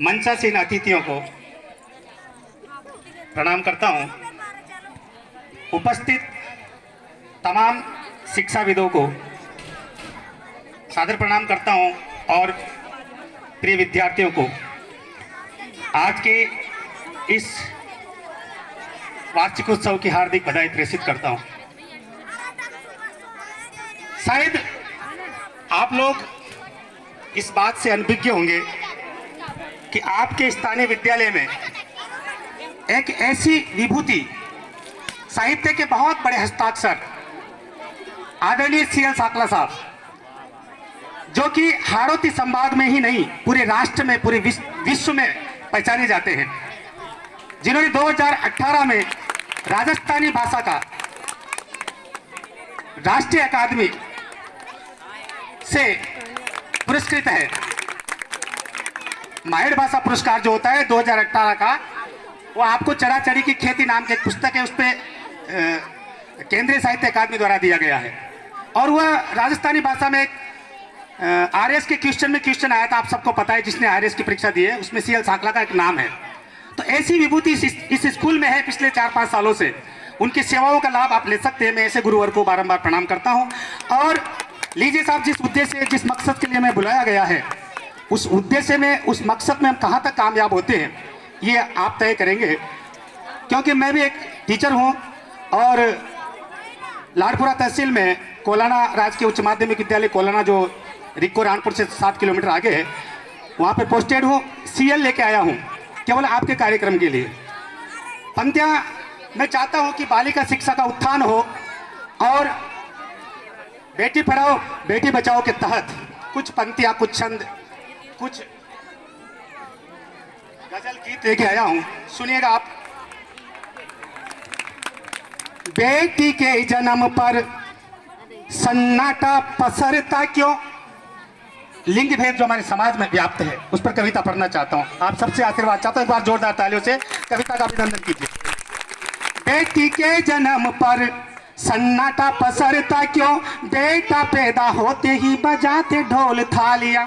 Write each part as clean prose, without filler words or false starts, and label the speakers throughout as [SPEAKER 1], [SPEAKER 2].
[SPEAKER 1] मंचासीन अतिथियों को प्रणाम करता हूं। उपस्थित तमाम शिक्षाविदों को सादर प्रणाम करता हूं और प्रिय विद्यार्थियों को आज के इस वार्षिकोत्सव की हार्दिक बधाई प्रेषित करता हूं। शायद आप लोग इस बात से अनभिज्ञ होंगे कि आपके स्थानीय विद्यालय में एक ऐसी विभूति, साहित्य के बहुत बड़े हस्ताक्षर आदरणीय CL साकला साहब, जो कि हाड़ौती संभाग में ही नहीं पूरे राष्ट्र में, पूरे विश्व में पहचाने जाते हैं, जिन्होंने 2018 में राजस्थानी भाषा का राष्ट्रीय अकादमी से पुरस्कृत है। माहिर भाषा पुरस्कार जो होता है 2018 का, वो आपको चराचरी की खेती नाम की एक पुस्तक है, उस पर केंद्रीय साहित्य अकादमी द्वारा दिया गया है। और वह राजस्थानी भाषा में एक RS के क्वेश्चन में क्वेश्चन आया था, आप सबको पता है, जिसने RS की परीक्षा दी है उसमें CL साकला का एक नाम है। तो ऐसी विभूति इस स्कूल में है पिछले 4-5 सालों से। उनकी सेवाओं का लाभ आप ले सकते हैं। मैं ऐसे गुरुवर को बारंबार प्रणाम करता हूं। और लीजिए साहब, जिस उद्देश्य, जिस मकसद के लिए मैं बुलाया गया है, उस उद्देश्य में, उस मकसद में हम कहाँ तक कामयाब होते हैं ये आप तय करेंगे। क्योंकि मैं भी एक टीचर हूँ और लाडपुरा तहसील में कोलाना राजकीय उच्च माध्यमिक विद्यालय कोलाना, जो रिक्को रानपुर से 7 किलोमीटर आगे है, वहाँ पे पोस्टेड हूँ। CL लेके आया हूँ केवल आपके कार्यक्रम के लिए। पंक्तियाँ मैं चाहता हूँ कि बालिका शिक्षा का उत्थान हो और बेटी पढ़ाओ बेटी बचाओ के तहत कुछ पंक्तियाँ, कुछ छंद, कुछ गजल गीत लेके आया हूँ, सुनिएगा आप। बेटी के जन्म पर सन्नाटा पसरता क्यों, लिंग भेद जो हमारे समाज में व्याप्त है, उस पर कविता पढ़ना चाहता हूँ। आप सबसे आशीर्वाद चाहता हूँ, एक बार जोरदार तालियों से कविता का अभिनंदन कीजिए। बेटी के जन्म पर सन्नाटा पसरता क्यों, बेटा पैदा होते ही बजाते ढोल थालियां।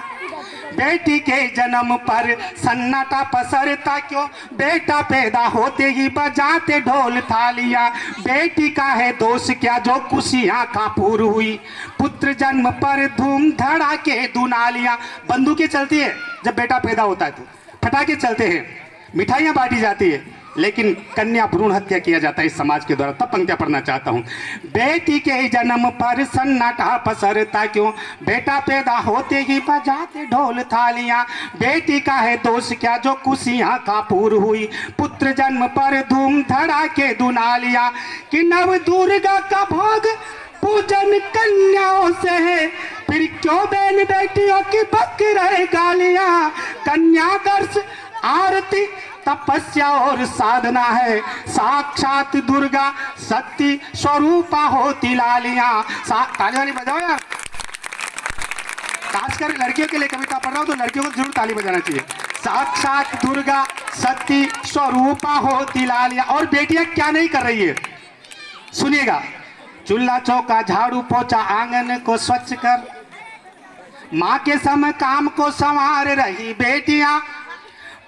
[SPEAKER 1] बेटी के जन्म पर सन्नाटा पसरता क्यों, बेटा पैदा होते ही बजाते ढोल थालियां। बेटी का है दोष क्या जो खुशियां कापूर हुई, पुत्र जन्म पर धूम धड़ाके दुनालियां। बंदूकें चलती है जब बेटा पैदा होता है, तो फटाके चलते हैं, मिठाइयां बांटी जाती है, लेकिन कन्या भ्रूण हत्या किया जाता है इस समाज के द्वारा। तब पंक्तियां पढ़ना चाहता हूं। बेटी के जन्म पर सन्नाटा पसरता क्यों, बेटा पैदा होते ही बजाते ढोल थालियां। बेटी का है दोष क्या जो खुशियां कापूर हुई, पुत्र जन्म पर धूम धड़ाके दुनालियां। कि नव दुर्गा का भोग पूजन कन्याओं से है, फिर क्यों बहन बेटियों की बक रहे गालियां। कन्या दर्श आरती तपस्या और साधना है, साक्षात दुर्गा शक्ति स्वरूपा होती लालियां। ताली वाली बजाओ यार। खासकर लड़कियों के लिए कविता पढ़ रहा हूं तो लड़कियों को जरूर ताली बजाना चाहिए। साक्षात दुर्गा शक्ति स्वरूपा होती लालियां। और बेटियां क्या नहीं कर रही है, सुनिएगा। चूल्हा चौका झाड़ू पोछा आंगन को स्वच्छ कर, माँ के सम काम को संवार रही बेटियां।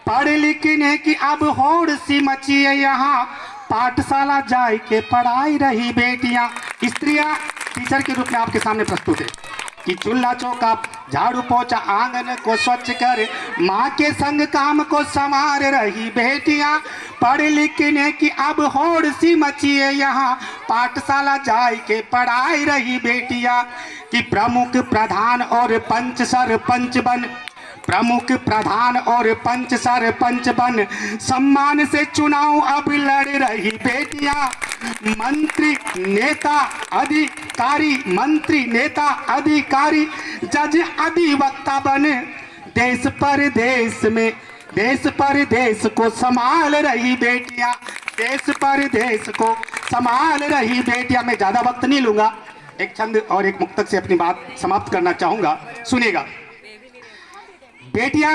[SPEAKER 1] पढ़ लिखने की अब होड़ सी मची है यहाँ, पाठशाला जाए के पढ़ाई रही बेटियां। स्त्रियां टीचर के रूप में आपके सामने प्रस्तुत है कि चूल्हा चौका झाड़ू पोछा आंगन को स्वच्छ कर, माँ के संग काम को संवार रही बेटियां। पढ़ लिखने की अब होड़ सी मची है यहाँ, पाठशाला जाए के पढ़ाई रही बेटियां। कि प्रमुख प्रधान और पंच सरपंच बन, प्रमुख प्रधान और पंच सरपंच बन, सम्मान से चुनाव अब लड़ रही बेटियां। मंत्री नेता अधिकारी, मंत्री नेता अधिकारी, जज अधिवक्ता बने, देश परदेश में, देश परदेश को संभाल रही बेटियां, देश परदेश को संभाल रही बेटियां। मैं ज्यादा वक्त नहीं लूंगा, एक छंद और एक मुक्तक से अपनी बात समाप्त करना चाहूंगा, सुनिएगा। बेटियां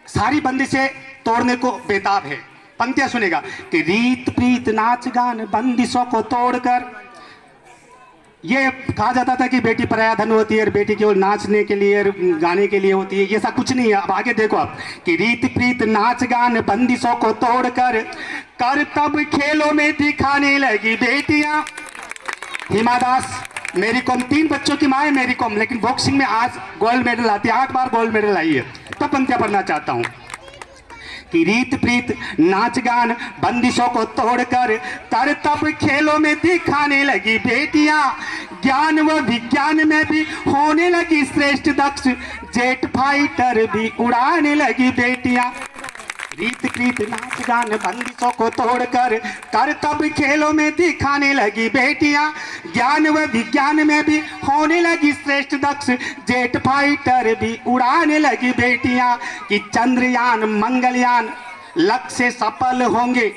[SPEAKER 1] सारी बंदिशें तोड़ने को बेताब है। पंक्तियां सुनेगा कि रीत प्रीत नाच गान बंदिशों को तोड़कर, ये कहा जाता था कि बेटी पराया धन होती है और बेटी केवल नाचने के लिए और गाने के लिए होती है, ये ऐसा कुछ नहीं है। अब आगे देखो आप कि रीत प्रीत नाच गान बंदिशों को तोड़कर कर तब खेलों में दिखाने लगी बेटियां। हिमा दास मेरी कॉम, 3 बच्चों की माँ है मेरी कॉम, लेकिन बॉक्सिंग में आज गोल्ड मेडल आती है, 8 बार गोल्ड मेडल आई है। तब पंक्तियां पढ़ना चाहता हूं कि रीत प्रीत नाच गान बंदिशों को तोड़कर कर तब खेलों में दिखाने लगी बेटियां। ज्ञान व विज्ञान में भी होने लगी श्रेष्ठ दक्ष, जेट फाइटर भी उड़ाने लगी बेटियां। रीत प्रीत नाच गान बंदिशों को तोड़कर कर तब खेलों में दिखाने लगी बेटियां। ज्ञान व विज्ञान में भी होने लगी श्रेष्ठ दक्ष, जेट फाइटर भी उड़ाने लगी बेटियां। कि चंद्रयान मंगलयान लक्ष्य सफल होंगे।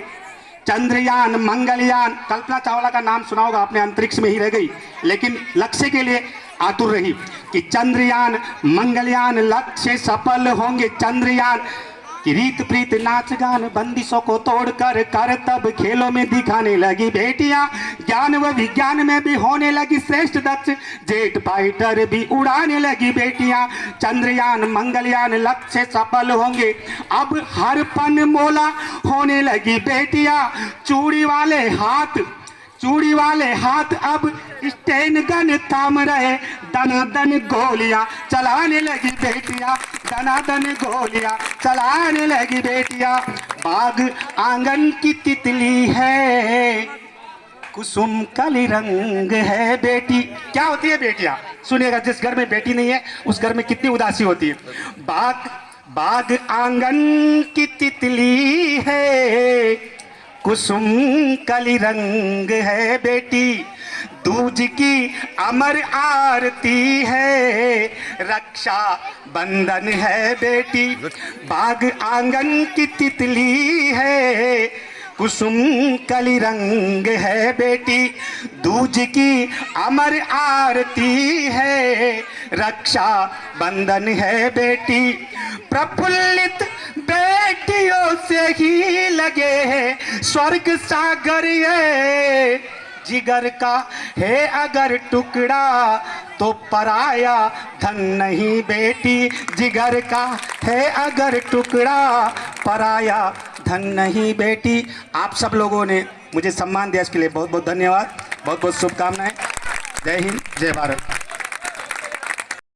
[SPEAKER 1] चंद्रयान मंगलयान, कल्पना चावला का नाम सुना होगा आपने, अंतरिक्ष में ही रह गई लेकिन लक्ष्य के लिए आतुर रही। कि चंद्रयान मंगलयान लक्ष्य सफल होंगे। चंद्रयान कि रीत प्रीत नाच गान बंदिशों को तोड़कर कर तब खेलों में दिखाने लगी बेटियां। ज्ञान व विज्ञान में भी होने लगी श्रेष्ठ दक्ष, जेट फाइटर भी उड़ाने लगी बेटियां। चंद्रयान मंगलयान लक्ष्य सफल होंगे। अब हर पन मोला होने लगी बेटियां। चूड़ी वाले हाथ अब स्टेन गन थाम रहे। दनादन गोलियां चलाने लगी बेटियां। दनादन गोलियां चलाने लगी बेटियां। बाग आंगन की तितली है, कुसुम कली रंग है बेटी। क्या होती है बेटियां? सुनिएगा, जिस घर में बेटी नहीं है उस घर में कितनी उदासी होती है। बाग आंगन की तितली है, कुसुम कली रंग है बेटी। दूज की अमर आरती है, रक्षा बंधन है बेटी। बाग आंगन की तितली है, कुसुम कली रंग है बेटी। दूज की अमर आरती है, रक्षा बंधन है बेटी। प्रफुल्लित बेटियों से ही लगे है स्वर्ग सागर ये। जिगर का है अगर टुकड़ा तो पराया धन नहीं बेटी। जिगर का है अगर टुकड़ा पराया धन नहीं बेटी। आप सब लोगों ने मुझे सम्मान दिया, इसके लिए बहुत बहुत धन्यवाद, बहुत बहुत शुभकामनाएं। जय हिंद, जय भारत।